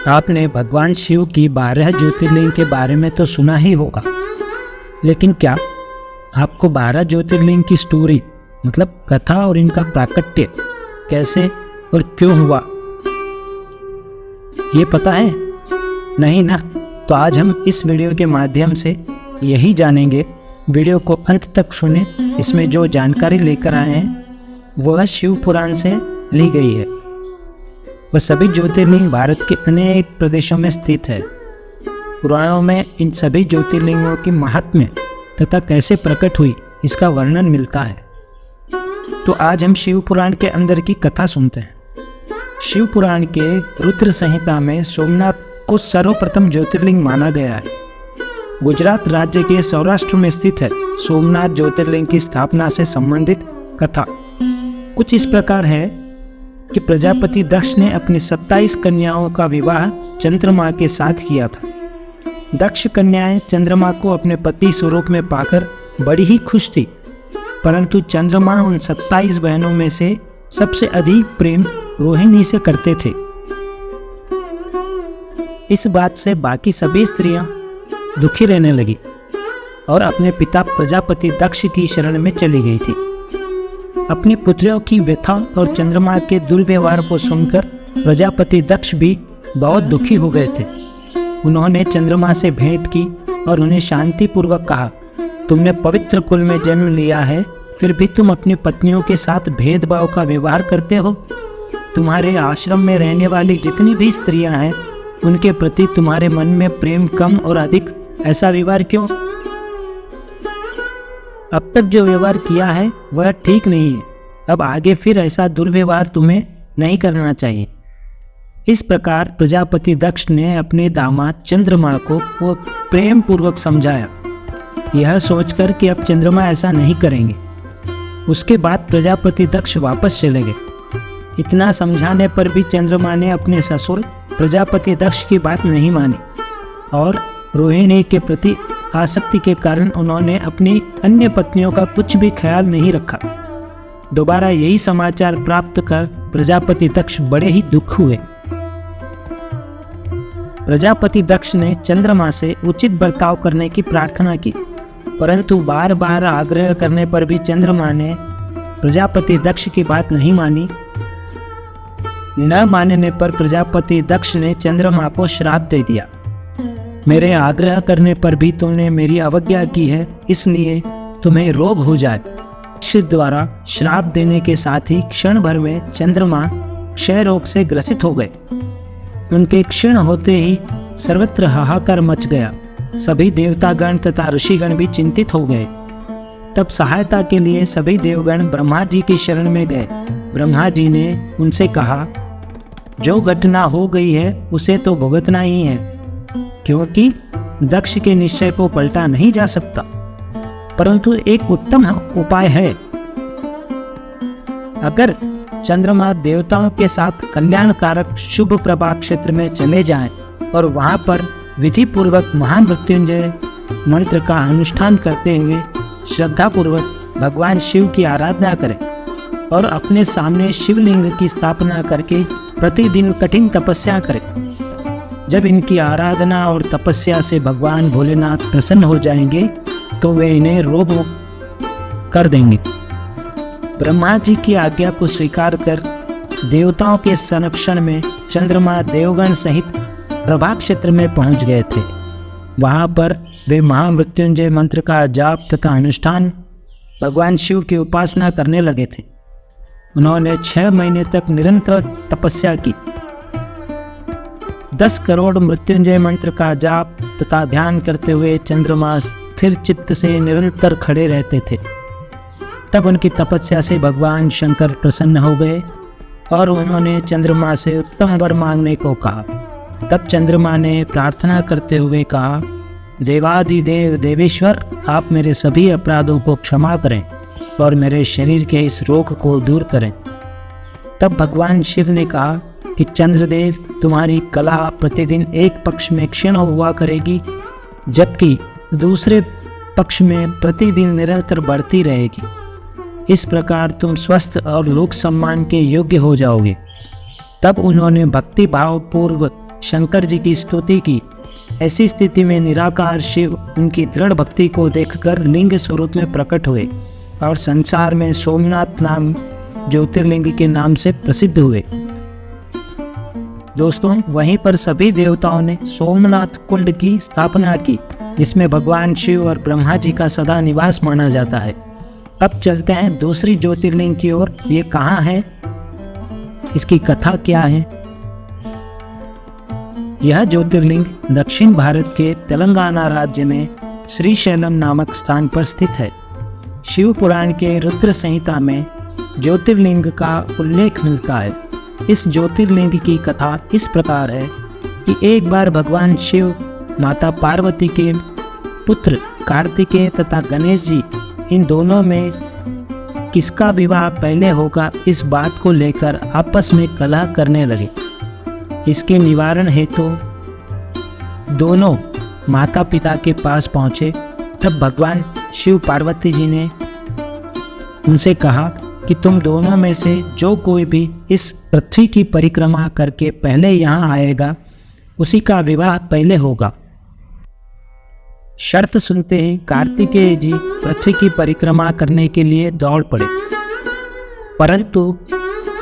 आपने भगवान शिव की 12 ज्योतिर्लिंग के बारे में तो सुना ही होगा, लेकिन क्या आपको 12 ज्योतिर्लिंग की स्टोरी मतलब कथा और इनका प्राकट्य कैसे और क्यों हुआ ये पता है? नहीं ना? तो आज हम इस वीडियो के माध्यम से यही जानेंगे। वीडियो को अंत तक सुने। इसमें जो जानकारी लेकर आए हैं वह शिव पुराण से ली गई है। वह सभी ज्योतिर्लिंग भारत के अनेक प्रदेशों में स्थित है। पुराणों में इन सभी ज्योतिर्लिंगों की महात्म्य तथा कैसे प्रकट हुई इसका वर्णन मिलता है। तो आज हम शिव पुराण के अंदर की कथा सुनते हैं। शिव पुराण के रुद्र संहिता में सोमनाथ को सर्वप्रथम ज्योतिर्लिंग माना गया है। गुजरात राज्य के सौराष्ट्र में स्थित है। सोमनाथ ज्योतिर्लिंग की स्थापना से संबंधित कथा कुछ इस प्रकार है कि प्रजापति दक्ष ने अपनी 27 कन्याओं का विवाह चंद्रमा के साथ किया था। दक्ष कन्याएं चंद्रमा को अपने पति स्वरूप में पाकर बड़ी ही खुश थी, परंतु चंद्रमा उन 27 बहनों में से सबसे अधिक प्रेम रोहिणी से करते थे। इस बात से बाकी सभी स्त्रियां दुखी रहने लगी और अपने पिता प्रजापति दक्ष की शरण में चली गई थी। अपनी पुत्रियों की व्यथा और चंद्रमा के दुर्व्यवहार को सुनकर प्रजापति दक्ष भी बहुत दुखी हो गए थे। उन्होंने चंद्रमा से भेंट की और उन्हें शांतिपूर्वक कहा, तुमने पवित्र कुल में जन्म लिया है, फिर भी तुम अपनी पत्नियों के साथ भेदभाव का व्यवहार करते हो। तुम्हारे आश्रम में रहने वाली जितनी भी स्त्रियां हैं उनके प्रति तुम्हारे मन में प्रेम कम और अधिक, ऐसा व्यवहार क्यों? अब तक जो व्यवहार किया है वह ठीक नहीं है। अब आगे फिर ऐसा दुर्व्यवहार तुम्हें नहीं करना चाहिए। इस प्रकार प्रजापति दक्ष ने अपने दामाद चंद्रमा को वो प्रेम पूर्वक समझाया, यह सोचकर कि अब चंद्रमा ऐसा नहीं करेंगे। उसके बाद प्रजापति दक्ष वापस चले गए। इतना समझाने पर भी चंद्रमा ने अपने ससुर प्रजापति दक्ष की बात नहीं मानी और रोहिणी के प्रति आसक्ति के कारण उन्होंने अपनी अन्य पत्नियों का कुछ भी ख्याल नहीं रखा। दोबारा यही समाचार प्राप्त कर प्रजापति दक्ष बड़े ही दुख हुए। प्रजापति दक्ष ने चंद्रमा से उचित बर्ताव करने की प्रार्थना की, परंतु बार बार आग्रह करने पर भी चंद्रमा ने प्रजापति दक्ष की बात नहीं मानी। न मानने पर प्रजापति दक्ष ने चंद्रमा को श्राप दे दिया, मेरे आग्रह करने पर भी तुमने मेरी अवज्ञा की है, इसलिए तुम्हें रोग हो जाए। शिव द्वारा श्राप देने के साथ ही क्षण भर में चंद्रमा क्षय रोग से ग्रसित हो गए। उनके क्षीण होते ही सर्वत्र हाहाकार मच गया। सभी देवतागण तथा ऋषिगण भी चिंतित हो गए। तब सहायता के लिए सभी देवगण ब्रह्मा जी की शरण में गए। ब्रह्मा जी ने उनसे कहा, जो घटना हो गई है उसे तो भुगतना ही है, क्योंकि दक्ष के निश्चय को पलटा नहीं जा सकता, परंतु एक उत्तम उपाय है। अगर चंद्रमा देवताओं के साथ कल्याणकारक शुभ प्रभा क्षेत्र में चले जाएं और वहां पर विधि पूर्वक महामृत्युंजय मंत्र का अनुष्ठान करते हुए श्रद्धापूर्वक भगवान शिव की आराधना करें और अपने सामने शिवलिंग की स्थापना करके प्रतिदिन कठिन तपस्या करें। जब इनकी आराधना और तपस्या से भगवान भोलेनाथ प्रसन्न हो जाएंगे तो वे इन्हें रोग मुक्त कर देंगे। ब्रह्मा जी की आज्ञा को स्वीकार कर देवताओं के संरक्षण में चंद्रमा देवगण सहित प्रभा क्षेत्र में पहुंच गए थे। वहां पर वे महामृत्युंजय मंत्र का जाप तथा अनुष्ठान भगवान शिव की उपासना करने लगे थे। उन्होंने 6 महीने तक निरंतर तपस्या की। 10 करोड़ मृत्युंजय मंत्र का जाप तथा ध्यान करते हुए चंद्रमा स्थिर चित्त से निरंतर खड़े रहते थे। तब उनकी तपस्या से भगवान शंकर प्रसन्न हो गए और उन्होंने चंद्रमा से उत्तम वर मांगने को कहा। तब चंद्रमा ने प्रार्थना करते हुए कहा, देवादिदेव देवेश्वर, आप मेरे सभी अपराधों को क्षमा करें और मेरे शरीर के इस रोग को दूर करें। तब भगवान शिव ने कहा कि चंद्रदेव, तुम्हारी कला प्रतिदिन एक पक्ष में क्षीण हुआ करेगी, जबकि दूसरे पक्ष में प्रतिदिन निरंतर बढ़ती रहेगी। इस प्रकार तुम स्वस्थ और लोक सम्मान के योग्य हो जाओगे। तब उन्होंने भक्ति भाव पूर्व शंकर जी की स्तुति की। ऐसी स्थिति में निराकार शिव उनकी दृढ़ भक्ति को देखकर लिंग स्वरूप में प्रकट हुए और संसार में सोमनाथ नाम ज्योतिर्लिंग के नाम से प्रसिद्ध हुए। दोस्तों, वहीं पर सभी देवताओं ने सोमनाथ कुंड की स्थापना की, जिसमें भगवान शिव और ब्रह्मा जी का सदा निवास माना जाता है। अब चलते हैं दूसरी ज्योतिर्लिंग की ओर। ये कहाँ है, इसकी कथा क्या है? यह ज्योतिर्लिंग दक्षिण भारत के तेलंगाना राज्य में श्रीशैलम नामक स्थान पर स्थित है। शिव पुराण के रुद्र संहिता में ज्योतिर्लिंग का उल्लेख मिलता है। इस ज्योतिर्लिंग की कथा इस प्रकार है कि एक बार भगवान शिव माता पार्वती के पुत्र कार्तिकेय तथा गणेश जी, इन दोनों में किसका विवाह पहले होगा, इस बात को लेकर आपस में कलह करने लगे। इसके निवारण हेतु दोनों माता पिता के पास पहुँचे। तब भगवान शिव पार्वती जी ने उनसे कहा कि तुम दोनों में से जो कोई भी इस पृथ्वी की परिक्रमा करके पहले यहाँ आएगा, उसी का विवाह पहले होगा। शर्त सुनते ही कार्तिकेय जी पृथ्वी की परिक्रमा करने के लिए दौड़ पड़े, परंतु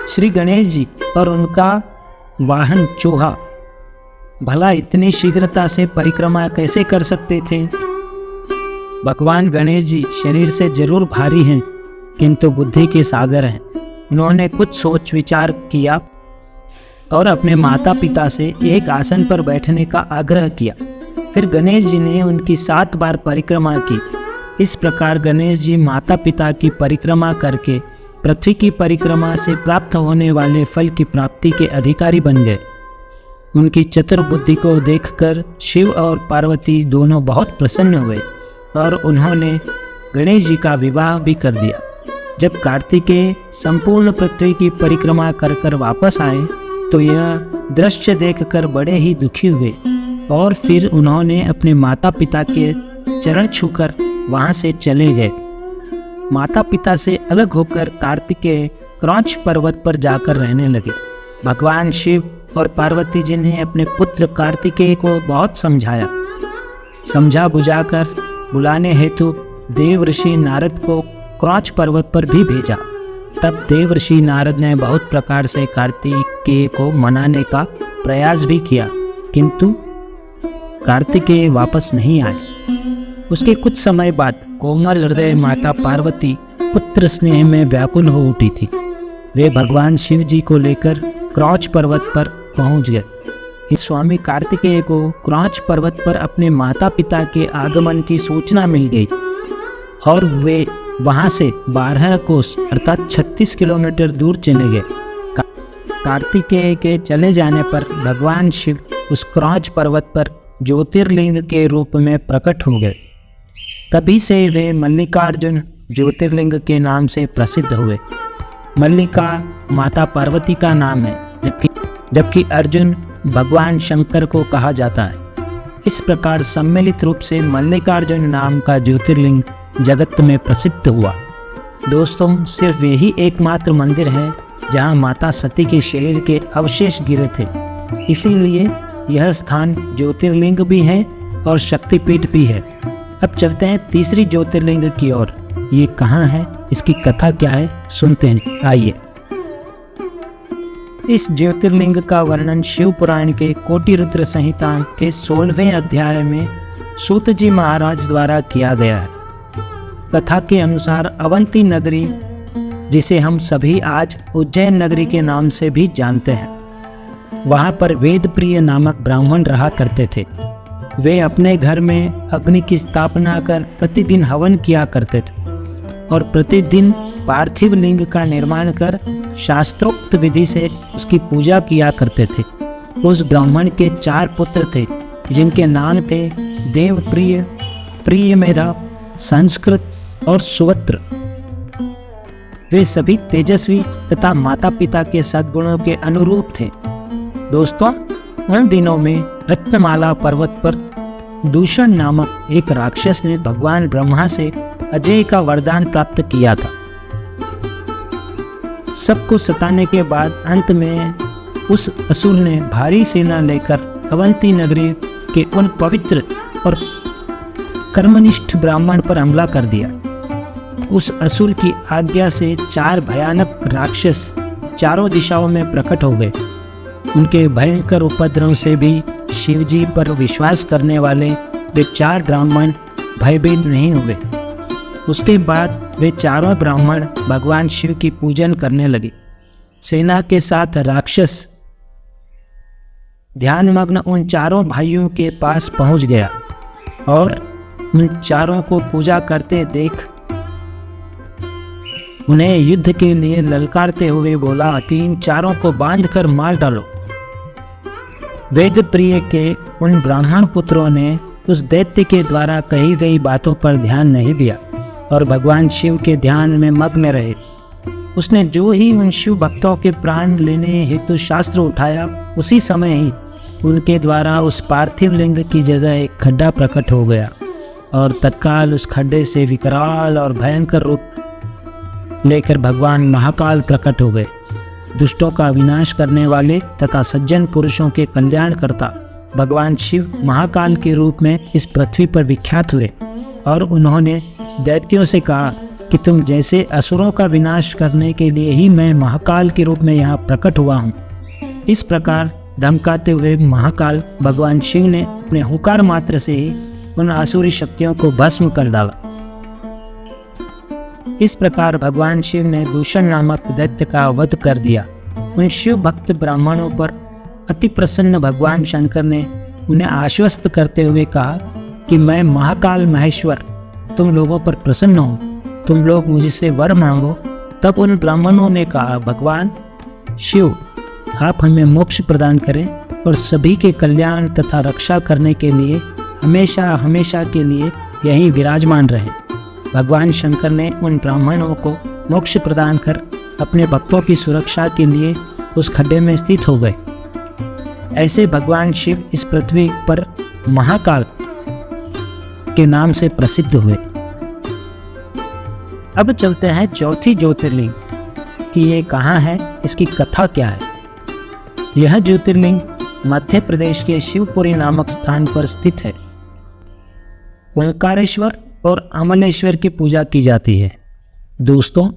श्री गणेश जी और उनका वाहन चूहा भला इतनी शीघ्रता से परिक्रमा कैसे कर सकते थे? भगवान गणेश जी शरीर से जरूर भारी हैं, किंतु बुद्धि के सागर हैं। उन्होंने कुछ सोच विचार किया और अपने माता पिता से एक आसन पर बैठने का आग्रह किया। फिर गणेश जी ने उनकी 7 बार परिक्रमा की। इस प्रकार गणेश जी माता पिता की परिक्रमा करके पृथ्वी की परिक्रमा से प्राप्त होने वाले फल की प्राप्ति के अधिकारी बन गए। उनकी चतुर बुद्धि को देखकर शिव और पार्वती दोनों बहुत प्रसन्न हुए और उन्होंने गणेश जी का विवाह भी कर दिया। जब कार्तिकेय संपूर्ण पृथ्वी की परिक्रमा कर कर वापस आए तो यह दृश्य देखकर बड़े ही दुखी हुए और फिर उन्होंने अपने माता पिता के चरण छूकर वहां से चले गए। माता पिता से अलग होकर कार्तिकेय क्रौंच पर्वत पर जाकर रहने लगे। भगवान शिव और पार्वती जी ने अपने पुत्र कार्तिकेय को बहुत समझाया। समझा बुझाकर बुलाने हेतु देव ऋषि नारद को क्रौंच पर्वत पर भी भेजा। तब देव ऋषि नारद ने बहुत प्रकार से कार्तिकेय को मनाने का प्रयास भी किया, किंतु कार्तिकेय वापस नहीं आए। उसके कुछ समय बाद कोमल हृदय माता पार्वती पुत्र स्नेह में व्याकुल हो उठी थी। वे भगवान शिव जी को लेकर क्रौंच पर्वत पर पहुंच गए। इस स्वामी कार्तिकेय को क्रौंच पर्वत पर अपने माता पिता के आगमन की सूचना मिल गई और वे वहां से 12 कोस अर्थात 36 किलोमीटर दूर चले गए। कार्तिकेय के चले जाने पर भगवान शिव उस क्रौंच पर्वत पर ज्योतिर्लिंग के रूप में प्रकट हो गए। तभी से वे मल्लिकार्जुन ज्योतिर्लिंग के नाम से प्रसिद्ध हुए। मल्लिका माता पार्वती का नाम है, जबकि अर्जुन भगवान शंकर को कहा जाता है। इस प्रकार सम्मिलित रूप से मल्लिकार्जुन नाम का ज्योतिर्लिंग जगत में प्रसिद्ध हुआ। दोस्तों, सिर्फ यही एकमात्र मंदिर है जहां माता सती के शरीर के अवशेष गिरे थे, इसीलिए यह स्थान ज्योतिर्लिंग भी है और शक्तिपीठ भी है। अब चलते हैं तीसरी ज्योतिर्लिंग की ओर। ये कहाँ है, इसकी कथा क्या है, सुनते हैं, आइए। इस ज्योतिर्लिंग का वर्णन शिव पुराण के कोटि रुद्र संहिता के 16वें अध्याय में सूत जी महाराज द्वारा किया गया है। कथा के अनुसार अवंती नगरी, जिसे हम सभी आज उज्जैन नगरी के नाम से भी जानते हैं, वहाँ पर वेदप्रिय नामक ब्राह्मण रहा करते थे। वे अपने घर में अग्नि की स्थापना कर प्रतिदिन हवन किया करते थे और प्रतिदिन पार्थिव लिंग का निर्माण कर शास्त्रोक्त विधि से उसकी पूजा किया करते थे। उस ब्राह्मण के 4 पुत्र थे, जिनके नाम थे देवप्रिय, प्रियमेधा, संस्कृत और सुवत्र। वे सभी तेजस्वी तथा माता पिता के सद्गुणों के अनुरूप थे। दोस्तों, उन दिनों में रत्नमाला पर्वत पर दूषण नामक एक राक्षस ने भगवान ब्रह्मा से अजय का वरदान प्राप्त किया था। सबको सताने के बाद अंत में उस असुर ने भारी सेना लेकर अवंती नगरी के उन पवित्र और कर्मनिष्ठ ब्राह्मण पर हमला कर दिया। उस असुर की आज्ञा से 4 भयानक राक्षस चारों दिशाओं में प्रकट हो गए। उनके भयंकर उपद्रव से भी शिवजी पर विश्वास करने वाले वे 4 ब्राह्मण भयभीत नहीं हुए। उसके बाद वे चारों ब्राह्मण भगवान शिव की पूजन करने लगे। सेना के साथ राक्षस ध्यानमग्न उन चारों भाइयों के पास पहुंच गया और उन चारों को पूजा करते देख उन्हें युद्ध के लिए ललकारते हुए बोला कि इन चारों को बांधकर मार डालो। वेद प्रिय के उन ब्राह्मण पुत्रों ने उस दैत्य के द्वारा कही गई बातों पर ध्यान नहीं दिया और भगवान शिव के ध्यान में मग्न रहे। उसने जो ही उन शिव भक्तों के प्राण लेने हेतु शास्त्र उठाया, उसी समय ही उनके द्वारा उस पार्थिव लिंग की जगह एक खड्डा प्रकट हो गया और तत्काल उस खड्डे से विकराल और भयंकर रूप लेकर भगवान महाकाल प्रकट हो गए। दुष्टों का विनाश करने वाले तथा सज्जन पुरुषों के कल्याण करता भगवान शिव महाकाल के रूप में इस पृथ्वी पर विख्यात हुए और उन्होंने दैत्यों से कहा कि तुम जैसे असुरों का विनाश करने के लिए ही मैं महाकाल के रूप में यहाँ प्रकट हुआ हूँ। इस प्रकार धमकाते हुए महाकाल भगवान शिव ने अपने हुंकार मात्र से ही उन आसुरी शक्तियों को भस्म कर डाला। इस प्रकार भगवान शिव ने दूषण नामक दैत्य का वध कर दिया। उन शिव भक्त ब्राह्मणों पर अति प्रसन्न भगवान शंकर ने उन्हें आश्वस्त करते हुए कहा कि मैं महाकाल महेश्वर तुम लोगों पर प्रसन्न हूँ, तुम लोग मुझसे वर मांगो। तब उन ब्राह्मणों ने कहा, भगवान शिव आप हमें मोक्ष प्रदान करें और सभी के कल्याण तथा रक्षा करने के लिए हमेशा हमेशा के लिए यहीं विराजमान रहे। भगवान शंकर ने उन ब्राह्मणों को मोक्ष प्रदान कर अपने भक्तों की सुरक्षा के लिए उस खड्डे में स्थित हो गए। ऐसे भगवान शिव इस पृथ्वी पर महाकाल के नाम से प्रसिद्ध हुए। अब चलते हैं चौथी ज्योतिर्लिंग कि ये कहाँ है, इसकी कथा क्या है। यह ज्योतिर्लिंग मध्य प्रदेश के शिवपुरी नामक स्थान पर स्थित है। ओंकारेश्वर और अमलेश्वर की पूजा की जाती है। दोस्तों,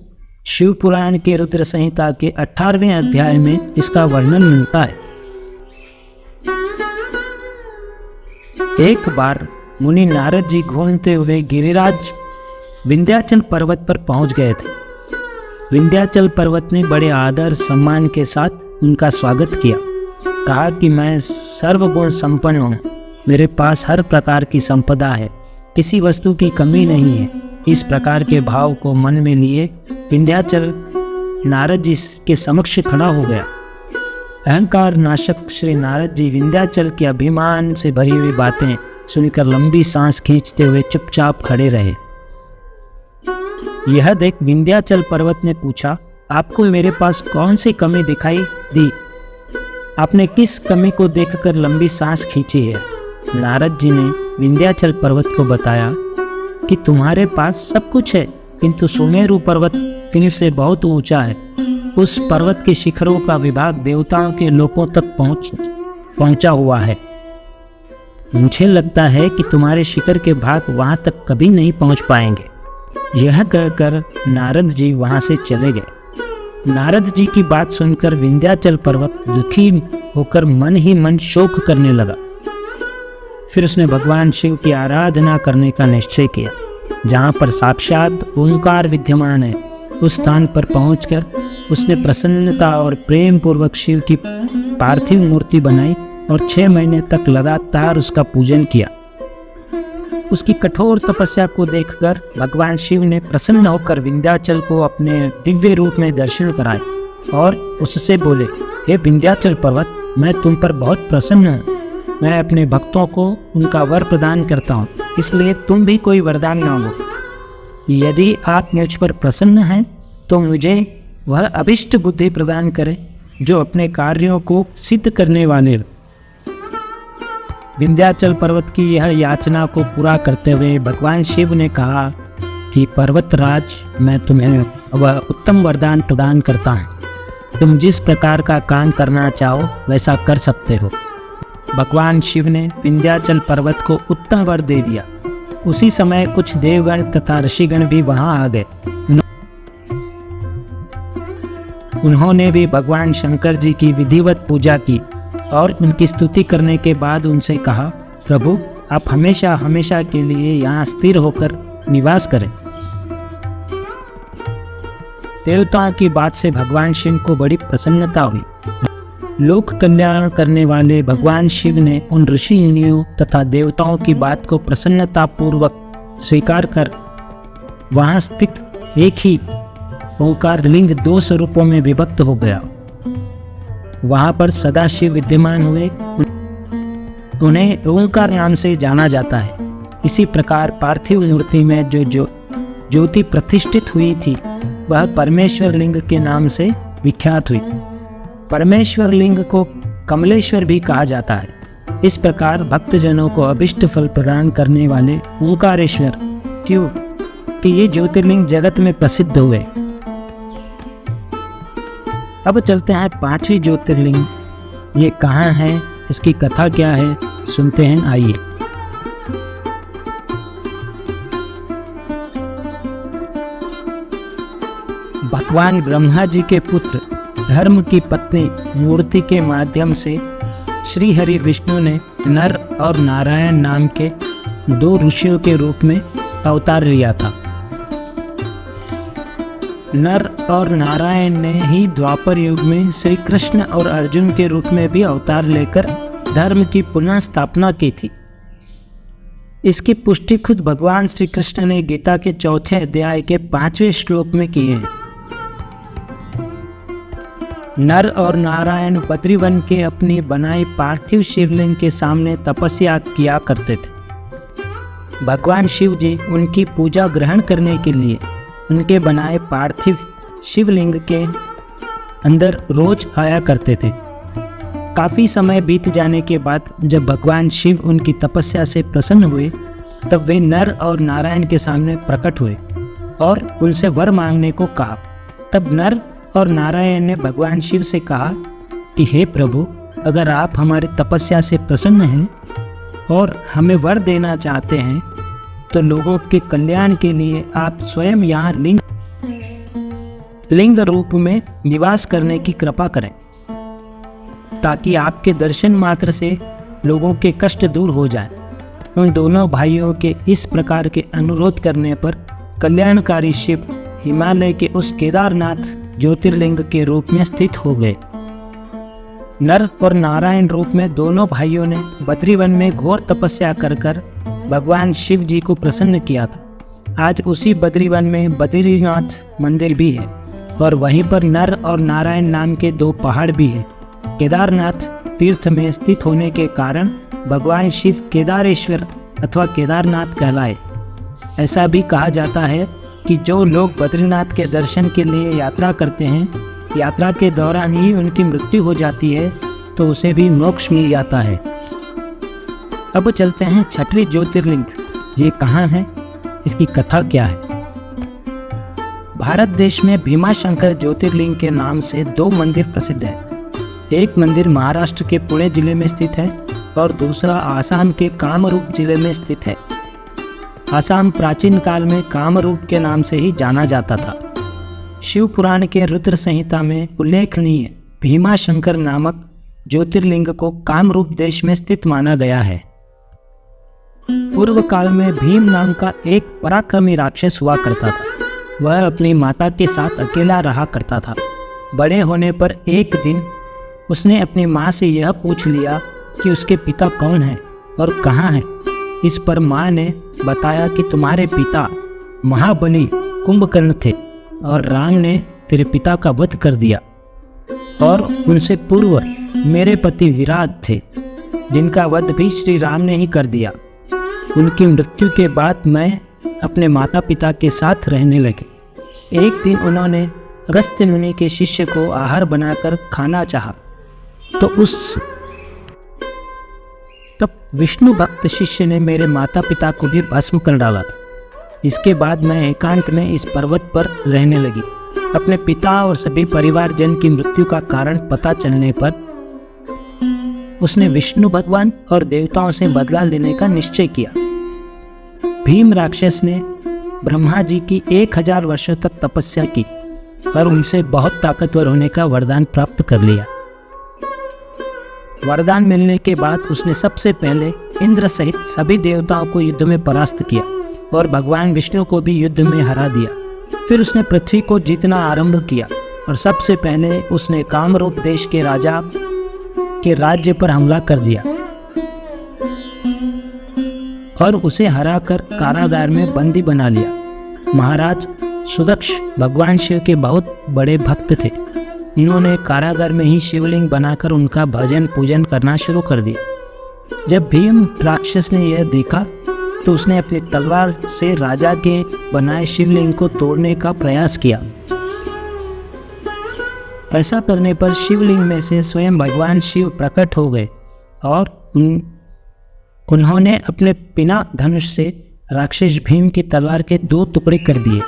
शिव पुराण के रुद्र संहिता के 18वें अध्याय में इसका वर्णन मिलता है। एक बार मुनि नारद जी घूमते हुए गिरिराज विंध्याचल पर्वत पर पहुंच गए थे। विंध्याचल पर्वत ने बड़े आदर सम्मान के साथ उनका स्वागत किया। कहा कि मैं सर्वगुण संपन्न हूँ, मेरे पास हर प्रकार की संपदा है, किसी वस्तु की कमी नहीं है। इस प्रकार के भाव को मन में लिए विंध्याचल नारद जी के समक्ष खड़ा हो गया। अहंकार नाशक श्री नारद जी विंध्याचल के अभिमान से भरी हुई बातें सुनकर लंबी सांस खींचते हुए चुपचाप खड़े रहे। यह देख विंध्याचल पर्वत ने पूछा, आपको मेरे पास कौन सी कमी दिखाई दी? आपने किस कमी को देखकर लंबी सांस खींची है? नारद जी ने विंध्याचल पर्वत को बताया कि तुम्हारे पास सब कुछ है, किंतु सुमेरु पर्वत तुम से बहुत ऊंचा है। उस पर्वत के शिखरों का विभाग देवताओं के लोकों तक पहुंचा हुआ है। मुझे लगता है कि तुम्हारे शिखर के भाग वहां तक कभी नहीं पहुंच पाएंगे। यह कहकर नारद जी वहां से चले गए। नारद जी की बात सुनकर विंध्याचल पर्वत दुखी होकर मन ही मन शोक करने लगा। फिर उसने भगवान शिव की आराधना करने का निश्चय किया। जहाँ पर साक्षात ओंकार विद्यमान है, उस स्थान पर पहुंचकर उसने प्रसन्नता और प्रेम पूर्वक शिव की पार्थिव मूर्ति बनाई और 6 महीने तक लगातार उसका पूजन किया। उसकी कठोर तपस्या को देखकर भगवान शिव ने प्रसन्न होकर विंध्याचल को अपने दिव्य रूप में दर्शन कराए और उससे बोले, हे विंध्याचल पर्वत, मैं तुम पर बहुत प्रसन्न हूँ। मैं अपने भक्तों को उनका वर प्रदान करता हूँ, इसलिए तुम भी कोई वरदान मांगो। यदि आप मुझ पर प्रसन्न हैं तो मुझे वह अभिष्ट बुद्धि प्रदान करें जो अपने कार्यों को सिद्ध करने वाले हो। विंध्याचल पर्वत की यह याचना को पूरा करते हुए भगवान शिव ने कहा कि पर्वतराज, मैं तुम्हें वह उत्तम वरदान प्रदान करता हूँ। तुम जिस प्रकार का काम करना चाहो वैसा कर सकते हो। भगवान शिव ने विंध्याचल पर्वत को उत्तम वर दे दिया। उसी समय कुछ देवगण तथा ऋषिगण भी वहां आ गए। उन्होंने भी भगवान शंकर जी की विधिवत पूजा की और उनकी स्तुति करने के बाद उनसे कहा, प्रभु आप हमेशा हमेशा के लिए यहाँ स्थिर होकर निवास करें। देवताओं की बात से भगवान शिव को बड़ी प्रसन्नता हुई। लोक कल्याण करने वाले भगवान शिव ने उन ऋषि मुनियों तथा देवताओं की बात को प्रसन्नता पूर्वक स्वीकार कर वहां स्थित एक ही ओंकार लिंग 2 स्वरूपों में विभक्त हो गया। वहां पर सदाशिव विद्यमान हुए, उन्हें ओंकार नाम से जाना जाता है। इसी प्रकार पार्थिव मूर्ति में जो ज्योति प्रतिष्ठित हुई थी वह परमेश्वर लिंग के नाम से विख्यात हुई। परमेश्वर लिंग को कमलेश्वर भी कहा जाता है। इस प्रकार भक्तजनों को अभिष्ट फल प्रदान करने वाले ओंकारेश्वर क्यों कि ये ज्योतिर्लिंग जगत में प्रसिद्ध हुए। अब चलते हैं 5वीं ज्योतिर्लिंग। ये कहाँ है, इसकी कथा क्या है, सुनते हैं, आइए। भगवान ब्रह्मा जी के पुत्र धर्म की पत्नी मूर्ति के माध्यम से श्री हरि विष्णु ने नर और नारायण नाम के 2 ऋषियों के रूप में अवतार लिया था। नर और नारायण ने ही द्वापर युग में श्री कृष्ण और अर्जुन के रूप में भी अवतार लेकर धर्म की पुनः स्थापना की थी। इसकी पुष्टि खुद भगवान श्री कृष्ण ने गीता के 4थे अध्याय के 5वें श्लोक में की है। नर और नारायण बद्रीवन के अपनी बनाई पार्थिव शिवलिंग के सामने तपस्या किया करते थे। भगवान शिव जी उनकी पूजा ग्रहण करने के लिए उनके बनाए पार्थिव शिवलिंग के अंदर रोज आया करते थे। काफ़ी समय बीत जाने के बाद जब भगवान शिव उनकी तपस्या से प्रसन्न हुए तब वे नर और नारायण के सामने प्रकट हुए और उनसे वर मांगने को कहा। तब नर और नारायण ने भगवान शिव से कहा कि हे प्रभु, अगर आप हमारी तपस्या से प्रसन्न हैं और हमें वर देना चाहते हैं तो लोगों के कल्याण के लिए आप स्वयं यहाँ लिंग रूप में निवास करने की कृपा करें, ताकि आपके दर्शन मात्र से लोगों के कष्ट दूर हो जाए। उन दोनों भाइयों के इस प्रकार के अनुरोध करने पर कल्याणकारी शिव हिमालय के उस केदारनाथ ज्योतिर्लिंग के रूप में स्थित हो गए। नर और नारायण रूप में दोनों भाइयों ने बद्रीवन में घोर तपस्या कर भगवान शिव जी को प्रसन्न किया था। आज उसी बद्रीवन में बद्रीनाथ मंदिर भी है और वहीं पर नर और नारायण नाम के 2 पहाड़ भी हैं। केदारनाथ तीर्थ में स्थित होने के कारण भगवान शिव केदारेश्वर अथवा केदारनाथ कहलाए। ऐसा भी कहा जाता है कि जो लोग बद्रीनाथ के दर्शन के लिए यात्रा करते हैं, यात्रा के दौरान ही उनकी मृत्यु हो जाती है तो उसे भी मोक्ष मिल जाता है। अब चलते हैं 6वीं ज्योतिर्लिंग। ये कहाँ है, इसकी कथा क्या है। भारत देश में भीमाशंकर ज्योतिर्लिंग के नाम से 2 मंदिर प्रसिद्ध हैं। एक मंदिर महाराष्ट्र के पुणे जिले में स्थित है और दूसरा आसाम के कामरूप जिले में स्थित है। आसाम प्राचीन काल में कामरूप के नाम से ही जाना जाता था। शिव पुराण के रुद्र संहिता में उल्लेखनीय भीमाशंकर नामक ज्योतिर्लिंग को कामरूप देश में स्थित माना गया है। पूर्व काल में भीम नाम का एक पराक्रमी राक्षस हुआ करता था। वह अपनी माता के साथ अकेला रहा करता था। बड़े होने पर एक दिन उसने अपनी माँ से यह पूछ लिया कि उसके पिता कौन है और कहाँ है। इस पर माँ ने बताया कि तुम्हारे पिता महाबली कुंभकर्ण थे और राम ने तेरे पिता का वध कर दिया और उनसे पूर्व मेरे पति विराट थे, जिनका वध भी श्री राम ने ही कर दिया। उनकी मृत्यु के बाद मैं अपने माता पिता के साथ रहने लगे। एक दिन उन्होंने अगस्त्य मुनि के शिष्य को आहार बनाकर खाना चाहा तो तब विष्णु भक्त शिष्य ने मेरे माता पिता को भी भस्म कर डाला था। इसके बाद मैं एकांत में इस पर्वत पर रहने लगी। अपने पिता और सभी परिवारजन की मृत्यु का कारण पता चलने पर उसने विष्णु भगवान और देवताओं से बदला लेने का निश्चय किया। भीम राक्षस ने ब्रह्मा जी की 1000 वर्षों तक तपस्या की और उनसे बहुत ताकतवर होने का वरदान प्राप्त कर लिया। वरदान मिलने के बाद उसने सबसे पहले इंद्र सहित सभी देवताओं को युद्ध में परास्त किया और भगवान विष्णु को भी युद्ध में हरा दिया। फिर उसने पृथ्वी को जीतना आरंभ किया और सबसे पहले उसने कामरूप देश के राजा के राज्य पर हमला कर दिया और उसे हराकर कारागार में बंदी बना लिया। महाराज सुदक्ष भगवान शिव के बहुत बड़े भक्त थे। इन्होंने कारागार में ही शिवलिंग बनाकर उनका भजन पूजन करना शुरू कर दिया। जब भीम राक्षस ने यह देखा तो उसने अपनी तलवार से राजा के बनाए शिवलिंग को तोड़ने का प्रयास किया। ऐसा करने पर शिवलिंग में से स्वयं भगवान शिव प्रकट हो गए और उन्होंने अपने पिनाक धनुष से राक्षस भीम की तलवार के 2 टुकड़े कर दिए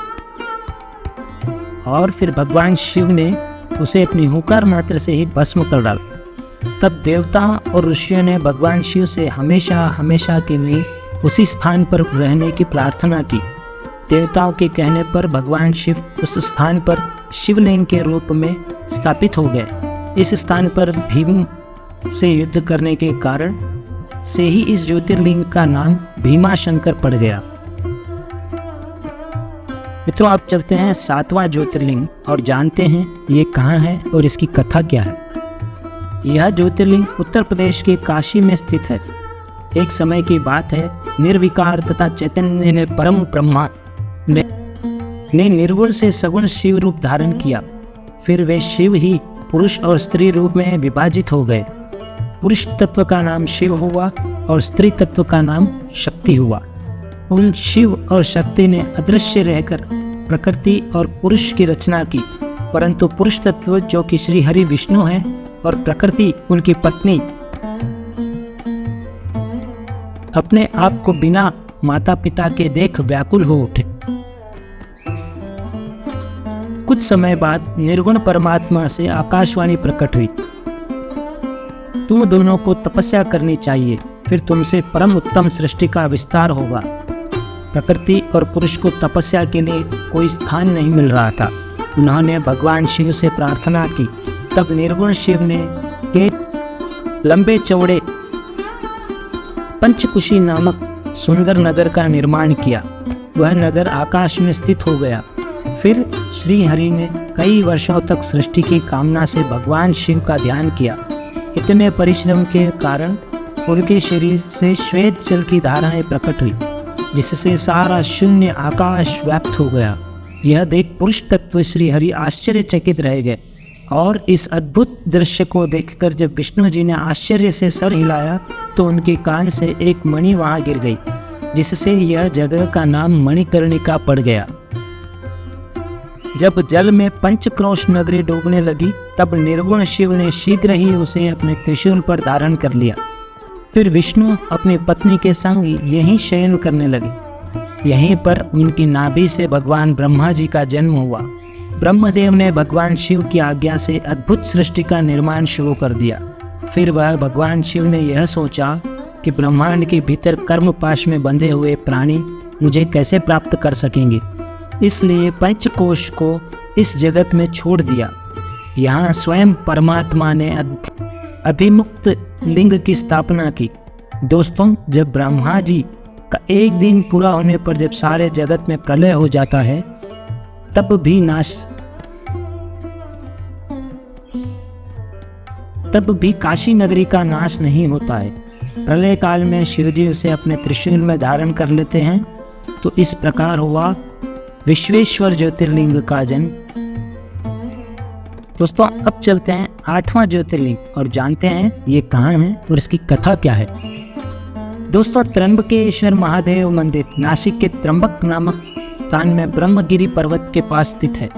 और फिर भगवान शिव ने उसे अपनी हुंकार मात्र से ही भस्म कर डाला। तब देवता और ऋषियों ने भगवान शिव से हमेशा हमेशा के लिए उसी स्थान पर रहने की प्रार्थना की। देवताओं के कहने पर भगवान शिव उस स्थान पर शिवलिंग के रूप में स्थापित हो गए। इस स्थान पर भीम से युद्ध करने के कारण से ही इस ज्योतिर्लिंग का नाम भीमाशंकर पड़ गया। मित्रों, आप चलते हैं 7वां ज्योतिर्लिंग और जानते हैं ये कहाँ है और इसकी कथा क्या है। यह ज्योतिर्लिंग उत्तर प्रदेश के काशी में स्थित है। एक समय की बात है, निर्विकार तथा चैतन्य ने परम ब्रह्मा ने निर्गुण से सगुण शिव रूप धारण किया। फिर वे शिव ही पुरुष और स्त्री रूप में विभाजित हो गए। पुरुष तत्व का नाम शिव हुआ और स्त्री तत्व का नाम शक्ति हुआ। उन शिव और शक्ति ने अदृश्य रहकर प्रकृति और पुरुष की रचना की, परंतु पुरुष तत्व जो कि श्री हरि विष्णु है और प्रकृति उनकी पत्नी अपने आप को बिना माता पिता के देख व्याकुल हो उठे। कुछ समय बाद निर्गुण परमात्मा से आकाशवाणी प्रकट हुई, तुम दोनों को तपस्या करनी चाहिए, फिर तुमसे परम उत्तम सृष्टि का विस्तार होगा। प्रकृति और पुरुष को तपस्या के लिए कोई स्थान नहीं मिल रहा था। उन्होंने भगवान शिव से प्रार्थना की। तब निर्गुण शिव ने के लंबे चौड़े पंचकुशी नामक सुंदर नगर का निर्माण किया। वह नगर आकाश में स्थित हो गया। फिर श्री हरि ने कई वर्षों तक सृष्टि की कामना से भगवान शिव का ध्यान किया। इतने परिश्रम के कारण उनके शरीर से श्वेत जल की धाराएं प्रकट हुई, जिससे सारा शून्य आकाश व्याप्त हो गया। यह देख पुरुष तत्व श्री हरि आश्चर्यचकित रह गए और इस अद्भुत दृश्य को देखकर जब विष्णु जी ने आश्चर्य से सर हिलाया तो उनके कान से एक मणि वहां गिर गई, जिससे यह जगह का नाम मणिकर्णिका पड़ गया। जब जल में पंचक्रोश नगरी डूबने लगी तब निर्गुण शिव ने शीघ्र ही उसे अपने त्रिशूल पर धारण कर लिया। फिर विष्णु अपनी पत्नी के संग यहीं शयन करने लगे। यहीं पर उनकी नाभि से भगवान ब्रह्मा जी का जन्म हुआ। ब्रह्मदेव ने भगवान शिव की आज्ञा से अद्भुत सृष्टि का निर्माण शुरू कर दिया। फिर वह भगवान शिव ने यह सोचा कि ब्रह्मांड के भीतर कर्म पाश में बंधे हुए प्राणी मुझे कैसे प्राप्त कर सकेंगे, इसलिए पंचकोश को इस जगत में छोड़ दिया। यहाँ स्वयं परमात्मा ने अभिमुक्त लिंग की स्थापना की। दोस्तों, जब ब्रह्मा जी का एक दिन पूरा होने पर जब सारे जगत में प्रलय हो जाता है तब भी काशी नगरी का नाश नहीं होता है। प्रलय काल में शिवजी उसे अपने त्रिशूल में धारण कर लेते हैं। तो इस प्रकार हुआ विश्वेश्वर ज्योतिर्लिंग का जन्म। दोस्तों, अब चलते हैं 8वां ज्योतिर्लिंग और जानते हैं ये कहाँ है और इसकी कथा क्या है। दोस्तों, त्र्यंबकेश्वर महादेव मंदिर नासिक के त्र्यंबक नामक स्थान में ब्रह्मगिरी पर्वत के पास स्थित है।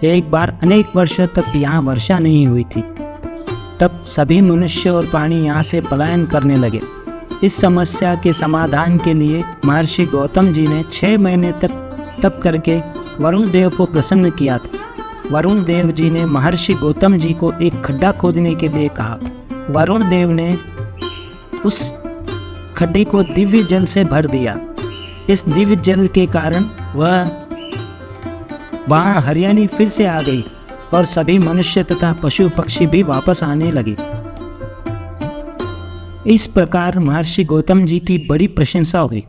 एक बार अनेक वर्षों तक यहाँ वर्षा नहीं हुई थी। तब सभी मनुष्य और प्राणी यहाँ से पलायन करने लगे। इस समस्या के समाधान के लिए महर्षि गौतम जी ने 6 महीने तक तप करके वरुण देव को प्रसन्न किया था। वरुण देव जी ने महर्षि गौतम जी को एक खड्डा खोदने के लिए कहा। वरुण देव ने उस खड्डे को दिव्य जल से भर दिया। इस दिव्य जल के कारण वहाँ हरियाली फिर से आ गई और सभी मनुष्य तथा पशु पक्षी भी वापस आने लगे। इस प्रकार महर्षि गौतम जी की बड़ी प्रशंसा हुई।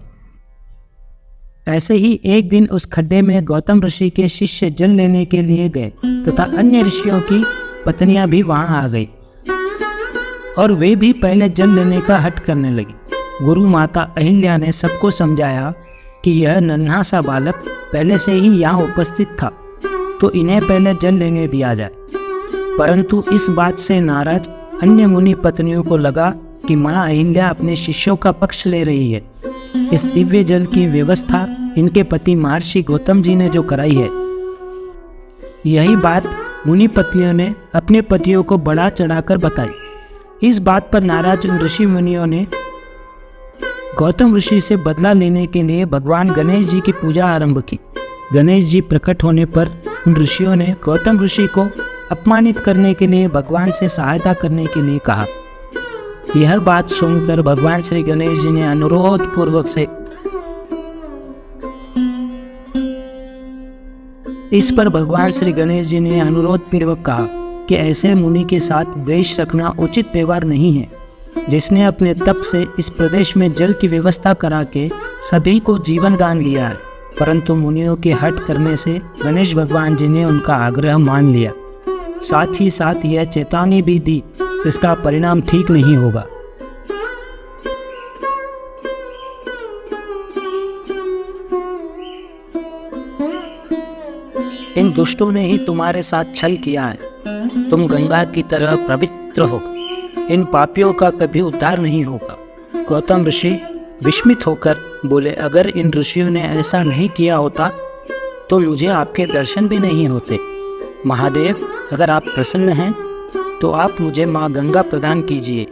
ऐसे ही एक दिन उस खड्डे में गौतम ऋषि के शिष्य जल लेने के लिए गए तथा अन्य ऋषियों की पत्नियां भी वहां आ गई और वे भी पहले जल लेने का हठ करने लगी। गुरु माता अहिल्या ने सबको समझाया कि यह नन्हा सा बालक पहले से ही यहाँ उपस्थित था, तो इन्हें पहले जल लेने दिया जाए। परंतु इस बात से नाराज अन्य मुनि पत्नियों को लगा कि माँ अहिल्या अपने शिष्यों का पक्ष ले रही है। इस दिव्य जल की व्यवस्था इनके पति महर्षि गौतम जी ने जो कराई है। यही बात मुनि पत्नियों ने अपने पतियों को बढ़ा चढ़ाकर बताई। इस बात पर नाराज उन ऋषि मुनियों ने गौतम ऋषि से बदला लेने के लिए भगवान गणेश जी की पूजा आरंभ की। गणेश जी प्रकट होने पर उन ऋषियों ने गौतम ऋषि को अपमानित करने के लिए भगवान से सहायता करने के लिए कहा। यह बात सुनकर भगवान श्री गणेश जी ने अनुरोध पूर्वक से इस पर भगवान श्री गणेश जी ने अनुरोध पूर्वक कहा कि ऐसे मुनि के साथ द्वेष रखना उचित व्यवहार नहीं है, जिसने अपने तप से इस प्रदेश में जल की व्यवस्था करा के सभी को जीवन दान दिया है। परंतु मुनियों के हट करने से गणेश भगवान जी ने उनका आग्रह मान लिया। साथ ही साथ यह चेतावनी भी दी, इसका परिणाम ठीक नहीं होगा। इन दुष्टों ने ही तुम्हारे साथ छल किया है। तुम गंगा की तरह पवित्र हो, इन पापियों का कभी उद्धार नहीं होगा। गौतम ऋषि विस्मित होकर बोले, अगर इन ऋषियों ने ऐसा नहीं किया होता तो मुझे आपके दर्शन भी नहीं होते। महादेव, अगर आप प्रसन्न हैं तो आप मुझे माँ गंगा प्रदान कीजिए।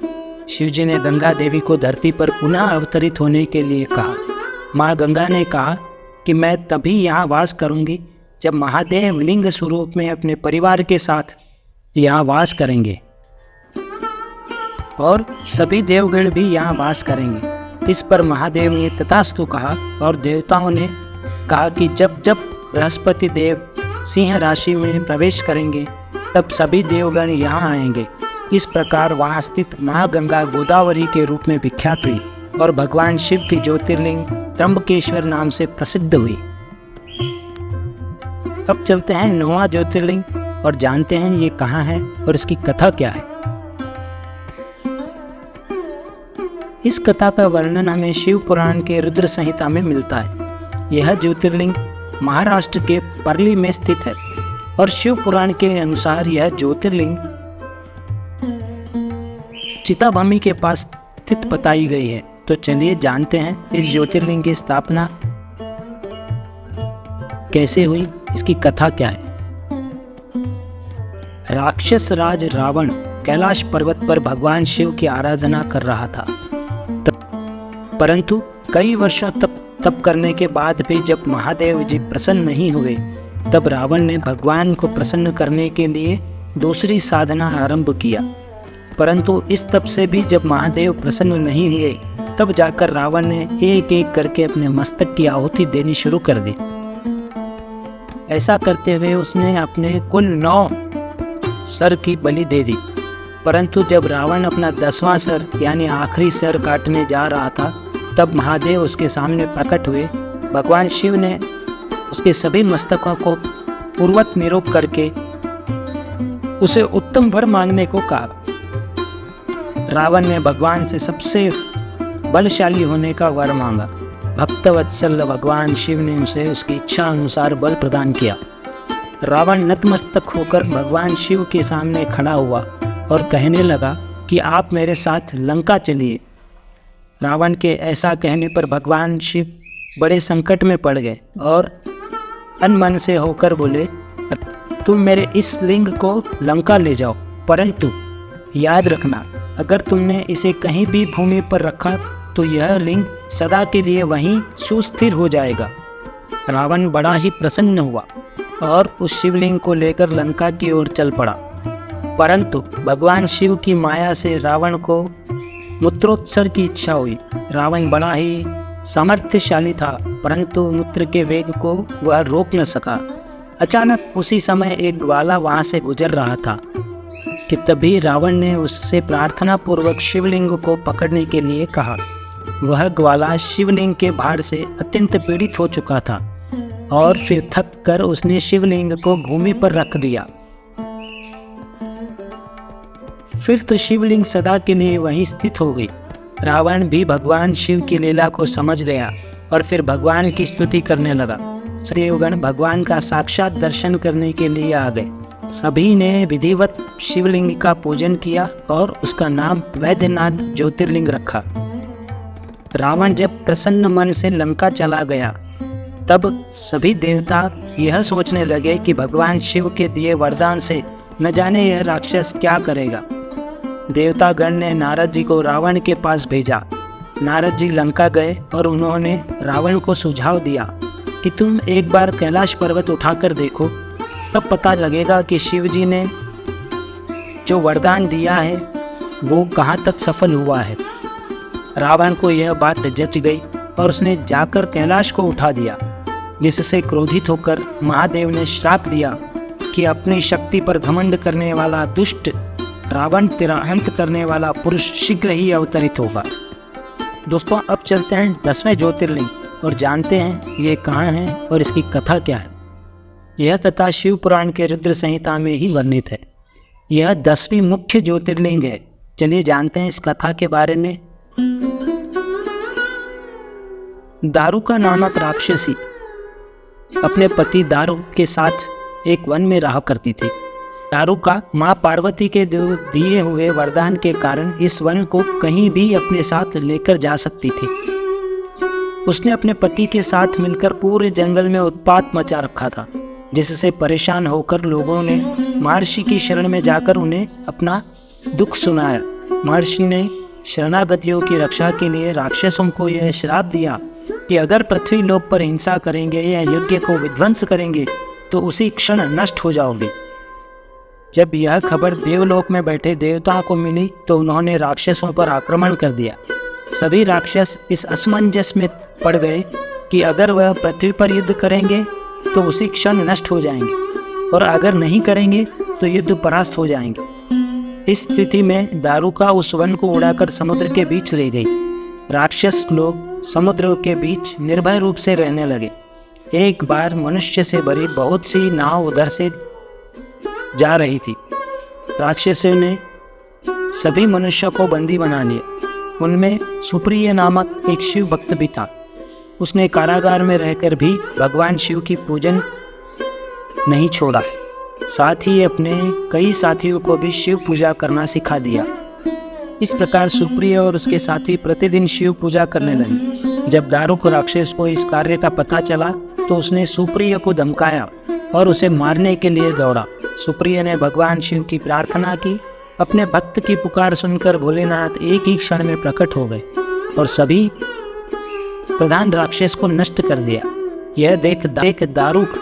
शिवजी ने गंगा देवी को धरती पर पुनः अवतरित होने के लिए कहा। माँ गंगा ने कहा कि मैं तभी यहाँ वास करूँगी जब महादेव लिंग स्वरूप में अपने परिवार के साथ यहाँ वास करेंगे और सभी देवगण भी यहाँ वास करेंगे। इस पर महादेव ने तथास्तु कहा और देवताओं ने कहा कि जब जब बृहस्पति देव सिंह राशि में प्रवेश करेंगे तब सभी देवगण यहाँ आएंगे। इस प्रकार वहाँ स्थित माँ गंगा गोदावरी के रूप में विख्यात हुई और भगवान शिव की ज्योतिर्लिंग त्र्यंबकेश्वर नाम से प्रसिद्ध हुई। अब चलते हैं 9वां ज्योतिर्लिंग और जानते हैं ये कहाँ है और इसकी कथा क्या है। इस कथा का वर्णन हमें शिव पुराण के रुद्र संहिता में मिलता है। यह ज्योतिर्लिंग महाराष्ट्र के परली में स्थित है और शिव पुराण के अनुसार यह ज्योतिर्लिंग चिताभूमि के पास स्थित बताई गई है। तो चलिए जानते हैं इस ज्योतिर्लिंग की स्थापना कैसे हुई, इसकी कथा क्या है। राक्षस राज रावण कैलाश पर्वत पर भगवान शिव की आराधना कर रहा था, परंतु कई वर्षों तप करने के बाद भी जब महादेव जी प्रसन्न नहीं हुए, तब रावण ने भगवान को प्रसन्न करने के लिए दूसरी साधना आरंभ किया। परंतु इस तप से भी जब महादेव प्रसन्न नहीं हुए, तब जाकर रावण ने एक एक करके अपने मस्तक की आहुति देनी शुरू कर दी। ऐसा करते हुए उसने अपने कुल 9 सर की बलि दे दी। परंतु जब रावण अपना 10वां सर यानी आखिरी सर काटने जा रहा था, तब महादेव उसके सामने प्रकट हुए। भगवान शिव ने उसके सभी मस्तकों को पूर्वत निरोप करके उसे उत्तम वर मांगने को कहा। रावण ने भगवान से सबसे बलशाली होने का वर मांगा। भक्तवत्सल भगवान शिव ने उसे उसकी इच्छा अनुसार बल प्रदान किया। रावण नतमस्तक होकर भगवान शिव के सामने खड़ा हुआ और कहने लगा कि आप मेरे साथ लंका चलिए। रावण के ऐसा कहने पर भगवान शिव बड़े संकट में पड़ गए और अनमन से होकर बोले, तुम मेरे इस लिंग को लंका ले जाओ, परंतु याद रखना, अगर तुमने इसे कहीं भी भूमि पर रखा तो यह लिंग सदा के लिए वहीं सुस्थिर हो जाएगा। रावण बड़ा ही प्रसन्न हुआ और उस शिवलिंग को लेकर लंका की ओर चल पड़ा। परंतु भगवान शिव की माया से रावण को मूत्रोत्सर्ग की इच्छा हुई। रावण बड़ा ही सामर्थ्यशाली था, परंतु मूत्र के वेग को वह रोक न सका। अचानक उसी समय एक ग्वाला वहां से गुजर रहा था कि तभी रावण ने उससे प्रार्थना पूर्वक शिवलिंग को पकड़ने के लिए कहा। वह ग्वाला शिवलिंग के भार से अत्यंत पीड़ित हो चुका था और फिर थक कर उसने शिवलिंग को भूमि पर रख दिया। फिर तो शिवलिंग सदा के लिए वहीं स्थित हो गई। रावण भी भगवान शिव की लीला को समझ गया और फिर भगवान की स्तुति करने लगा। देवगण भगवान का साक्षात दर्शन करने के लिए आ गए। सभी ने विधिवत शिवलिंग का पूजन किया और उसका नाम वैद्यनाथ ज्योतिर्लिंग रखा। रावण जब प्रसन्न मन से लंका चला गया, तब सभी देवता यह सोचने लगे कि भगवान शिव के दिए वरदान से न जाने यह राक्षस क्या करेगा। देवतागण ने नारद जी को रावण के पास भेजा। नारद जी लंका गए और उन्होंने रावण को सुझाव दिया कि तुम एक बार कैलाश पर्वत उठाकर देखो, तब पता लगेगा कि शिव जी ने जो वरदान दिया है वो कहाँ तक सफल हुआ है। रावण को यह बात जच गई और उसने जाकर कैलाश को उठा दिया, जिससे क्रोधित होकर महादेव ने श्राप दिया कि अपनी शक्ति पर घमंड करने वाला दुष्ट रावण तेरा अंत करने वाला पुरुष शीघ्र ही अवतरित होगा। दोस्तों, अब चलते हैं 10वें ज्योतिर्लिंग और जानते हैं ये कहाँ है और इसकी कथा क्या है। यह कथा शिव पुराण के रुद्र संहिता में ही वर्णित है। यह 10वीं मुख्य ज्योतिर्लिंग है। चलिए जानते हैं इस कथा के बारे में। दारुका नामक राक्षसी अपने पति दारू के साथ एक वन में रहा करती थी। दारुका माँ पार्वती के दिए हुए वरदान के कारण इस वन को कहीं भी अपने साथ लेकर जा सकती थी। उसने अपने पति के साथ मिलकर पूरे जंगल में उत्पात मचा रखा था, जिससे परेशान होकर लोगों ने महर्षि की शरण में जाकर उन्हें अपना दुख सुनाया। महर्षि ने शरणागतियों की रक्षा के लिए राक्षसों को यह श्राप दिया कि अगर पृथ्वी लोक पर हिंसा करेंगे या यज्ञ को विध्वंस करेंगे तो उसी क्षण नष्ट हो जाओगे। जब यह खबर देवलोक में बैठे देवताओं को मिली तो उन्होंने राक्षसों पर आक्रमण कर दिया। सभी राक्षस इस असमंजस में पड़ गए कि अगर वह पृथ्वी पर युद्ध करेंगे तो उसी क्षण नष्ट हो जाएंगे और अगर नहीं करेंगे तो युद्ध परास्त हो जाएंगे। इस स्थिति में दारुका उस वन को उड़ाकर समुद्र के बीच ले गई। राक्षस लोग समुद्र के बीच निर्भय रूप से रहने लगे। एक बार मनुष्य से भरी बहुत सी नाव उधर से जा रही थी। राक्षसों ने सभी मनुष्यों को बंदी बना लिया। उनमें सुप्रिय नामक एक शिव भक्त भी था। उसने कारागार में रहकर भी भगवान शिव की पूजन नहीं छोड़ा, साथ ही अपने कई साथियों को भी शिव पूजा करना सिखा दिया। इस प्रकार सुप्रिय और उसके साथी प्रतिदिन शिव पूजा करने लगे। जब दारुक राक्षस को इस कार्य का पता चला तो उसने सुप्रिय को धमकाया और उसे मारने के लिए दौड़ा। सुप्रिय ने भगवान शिव की प्रार्थना की। अपने भक्त की पुकार सुनकर भोलेनाथ एक ही क्षण में प्रकट हो गए और सभी प्रधान राक्षस को नष्ट कर दिया। यह देख दारुक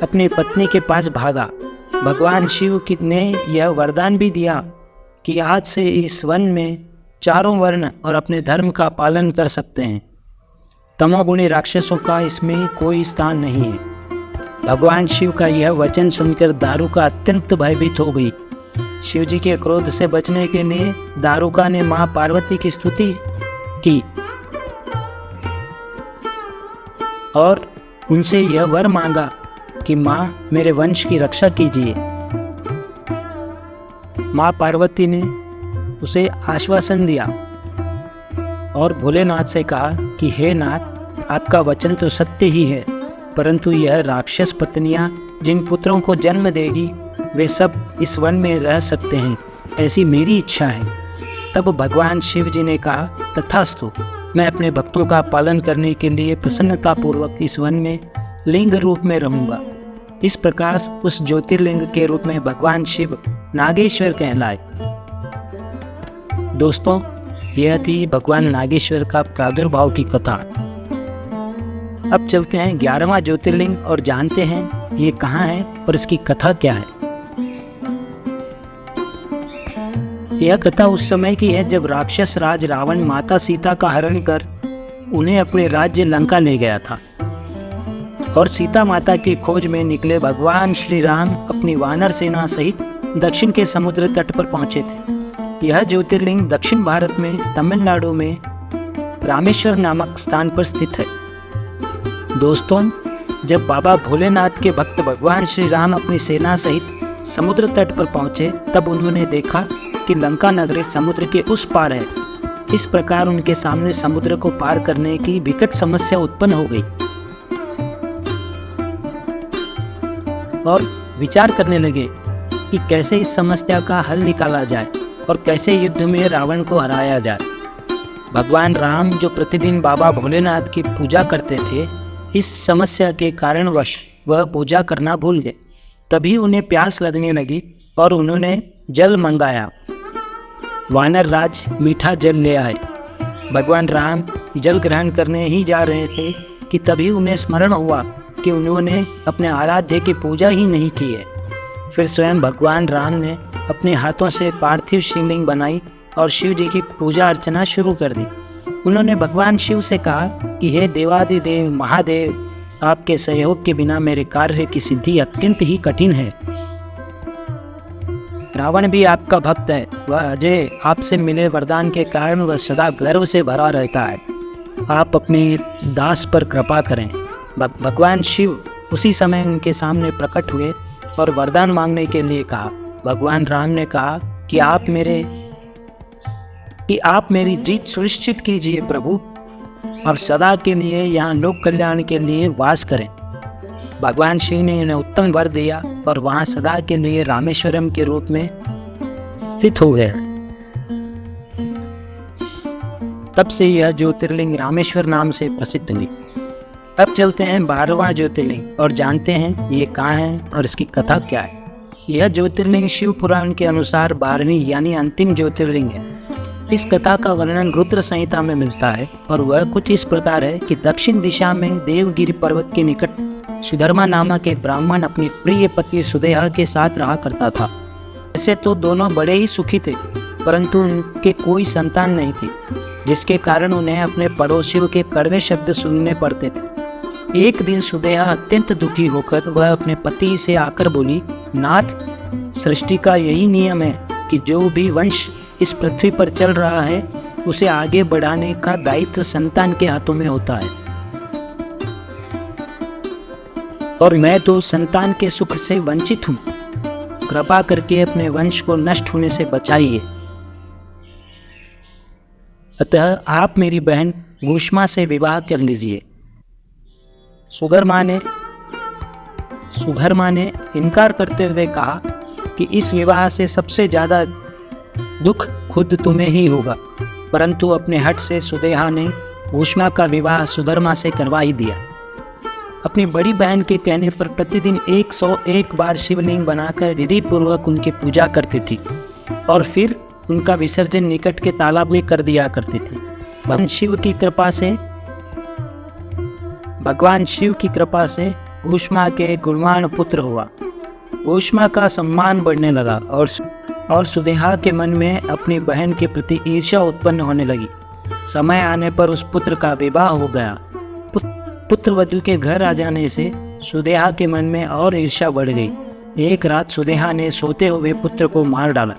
अपनी पत्नी के पास भागा। भगवान शिव ने यह वरदान भी दिया कि आज से इस वन में चारों वर्ण और अपने धर्म का पालन कर सकते हैं। तमोगुणी राक्षसों का इसमें कोई स्थान नहीं है। भगवान शिव का यह वचन सुनकर दारुका अत्यंत भयभीत हो गई। शिव जी के क्रोध से बचने के लिए दारुका ने माँ पार्वती की स्तुति की और उनसे यह वर मांगा कि माँ मेरे वंश की रक्षा कीजिए। माँ पार्वती ने उसे आश्वासन दिया और भोलेनाथ से कहा कि हे नाथ, आपका वचन तो सत्य ही है, परंतु यह राक्षस पत्नियां जिन पुत्रों को जन्म देगी वे सब इस वन में रह सकते हैं, ऐसी मेरी इच्छा है। तब भगवान शिव जी ने कहा, तथास्तु, मैं अपने भक्तों का पालन करने के लिए प्रसन्नतापूर्वक इस वन में लिंग रूप में रहूँगा। इस प्रकार उस ज्योतिर्लिंग के रूप में भगवान शिव नागेश्वर कहलाए। दोस्तों, यह थी भगवान नागेश्वर का प्रादुर्भाव की कथा। अब चलते हैं 11वां ज्योतिर्लिंग और जानते हैं ये कहाँ है और इसकी कथा क्या है। यह कथा उस समय की है जब राक्षस राज रावण माता सीता का हरण कर उन्हें अपने राज्य लंका ले गया था और सीता माता की खोज में निकले भगवान श्री राम अपनी वानर सेना सहित दक्षिण के समुद्र तट पर पहुंचे थे। यह ज्योतिर्लिंग दक्षिण भारत में तमिलनाडु में रामेश्वर नामक स्थान पर स्थित है। दोस्तों, जब बाबा भोलेनाथ के भक्त भगवान श्री राम अपनी सेना सहित समुद्र तट पर पहुंचे तब उन्होंने देखा कि लंका नगरी समुद्र के उस पार है। इस प्रकार उनके सामने समुद्र को पार करने की विकट समस्या उत्पन्न हो गई और विचार करने लगे कि कैसे इस समस्या का हल निकाला जाए और कैसे युद्ध में रावण को हराया जाए। भगवान राम जो प्रतिदिन बाबा भोलेनाथ की पूजा करते थे, इस समस्या के कारणवश वह पूजा करना भूल गए। तभी उन्हें प्यास लगने लगी और उन्होंने जल मंगाया। वानर राज मीठा जल ले आए। भगवान राम जल ग्रहण करने ही जा रहे थे कि तभी उन्हें स्मरण हुआ कि उन्होंने अपने आराध्य की पूजा ही नहीं की है। फिर स्वयं भगवान राम ने अपने हाथों से पार्थिव शिवलिंग बनाई और शिव जी की पूजा अर्चना शुरू कर दी। उन्होंने भगवान शिव से कहा कि हे देवादिदेव महादेव, आपके सहयोग के बिना मेरे कार्य की सिद्धि अत्यंत ही कठिन है। रावण भी आपका भक्त है, वह अजय आपसे मिले वरदान के कारण वह सदा गर्व से भरा रहता है। आप अपने दास पर कृपा करें। भगवान शिव उसी समय उनके सामने प्रकट हुए और वरदान मांगने के लिए कहा। भगवान राम ने कहा कि आप मेरी जीत सुनिश्चित कीजिए प्रभु, और सदा के लिए यहाँ लोक कल्याण के लिए वास करें। भगवान शिव ने उन्हें उत्तम वर दिया और वहाँ सदा के लिए रामेश्वरम के रूप में स्थित हो गए। तब से यह ज्योतिर्लिंग रामेश्वर नाम से प्रसिद्ध हुई। अब चलते हैं 12वां ज्योतिर्लिंग और जानते हैं ये कहाँ है और इसकी कथा क्या है। यह ज्योतिर्लिंग शिव पुराण के अनुसार 12वीं यानी अंतिम ज्योतिर्लिंग है। इस कथा का वर्णन रुद्र संहिता में मिलता है और वह कुछ इस प्रकार है कि दक्षिण दिशा में देवगिरी पर्वत के निकट सुधर्मा नामक एक ब्राह्मण अपनी प्रिय पत्नी सुदेहा के साथ रहा करता था। ऐसे तो दोनों बड़े ही सुखी थे, परंतु उनके कोई संतान नहीं थी, जिसके कारण उन्हें अपने पड़ोसियों के कड़वे शब्द सुनने पड़ते थे। एक दिन सुदेहा अत्यंत दुखी होकर वह अपने पति से आकर बोली, नाथ, सृष्टि का यही नियम है कि जो भी वंश इस पृथ्वी पर चल रहा है उसे आगे बढ़ाने का दायित्व संतान के हाथों में होता है, और मैं तो संतान के सुख से वंचित हूँ। कृपा करके अपने वंश को नष्ट होने से बचाइए। अतः आप मेरी बहन भूष्मा से विवाह कर लीजिए। सुधर्मा ने इनकार करते हुए कहा कि इस विवाह से सबसे ज़्यादा दुख खुद तुम्हें ही होगा, परंतु अपने हट से सुदेहा ने भूष्मा का विवाह सुधर्मा से करवा ही दिया। अपनी बड़ी बहन के कहने पर प्रतिदिन 101 बार शिवलिंग बनाकर विधि पूर्वक उनकी पूजा करती थी और फिर उनका विसर्जन निकट के तालाब में कर दिया करती थी। भगवान शिव की कृपा से भूष्मा के गुणवान पुत्र हुआ। भूष्मा का सम्मान बढ़ने लगा और सुदेहा के मन में अपनी बहन के प्रति ईर्ष्या उत्पन्न होने लगी। समय आने पर उस पुत्र का विवाह हो गया। पुत्र वधू के घर आ जाने से सुदेहा के मन में और ईर्ष्या बढ़ गई। एक रात सुदेहा ने सोते हुए पुत्र को मार डाला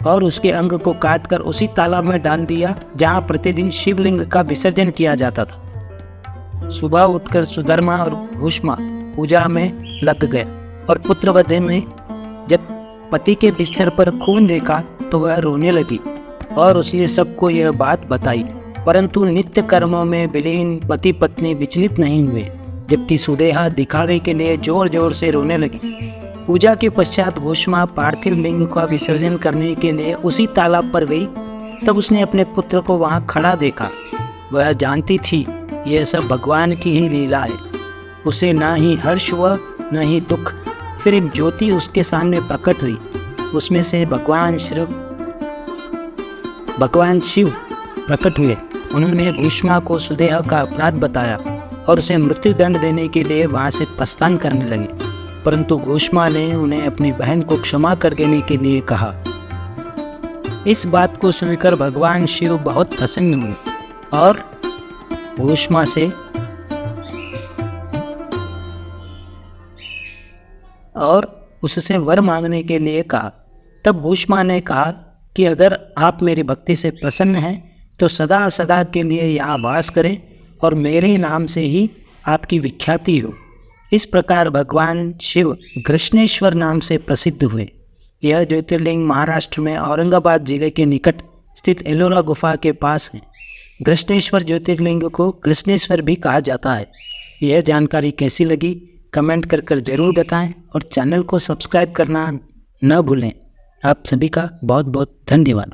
और उसके अंग को काटकर उसी तालाब में डाल दिया जहाँ प्रतिदिन शिवलिंग का विसर्जन किया जाता था। सुबह उठकर सुधर्मा और भूष्मा पूजा में लग गए और पुत्रवधे में जब पति के बिस्तर पर खून देखा तो वह रोने लगी और उसने सबको यह बात बताई, परंतु नित्य कर्मों में विलीन पति पत्नी विचलित नहीं हुए, जबकि सुदेहा दिखावे के लिए जोर जोर से रोने लगी। पूजा के पश्चात भूष्मा पार्थिव लिंग का विसर्जन करने के लिए उसी तालाब पर गई। तब उसने अपने पुत्र को वहां खड़ा देखा। वह जानती थी यह सब भगवान की ही लीला है। उसे ना ही हर्ष हुआ न ही दुख। फिर एक ज्योति उसके सामने प्रकट हुई। उसमें से भगवान शिव प्रकट हुए। उन्होंने भूष्मा को सुदेहा का अपराध बताया और उसे मृत्यु दंड देने के लिए वहां से प्रस्थान करने लगे, परंतु भूष्मा ने उन्हें अपनी बहन को क्षमा कर देने के लिए कहा। इस बात को सुनकर भगवान शिव बहुत प्रसन्न हुए और भूष्मा से उससे वर मांगने के लिए कहा। तब भूष्मा ने कहा कि अगर आप मेरी भक्ति से प्रसन्न हैं तो सदा सदा के लिए यहाँ वास करें और मेरे नाम से ही आपकी विख्याति हो। इस प्रकार भगवान शिव कृष्णेश्वर नाम से प्रसिद्ध हुए। यह ज्योतिर्लिंग महाराष्ट्र में औरंगाबाद जिले के निकट स्थित एलोरा गुफा के पास है। कृष्णेश्वर ज्योतिर्लिंग को कृष्णेश्वर भी कहा जाता है। यह जानकारी कैसी लगी कमेंट कर जरूर बताएं और चैनल को सब्सक्राइब करना न भूलें। आप सभी का बहुत बहुत धन्यवाद।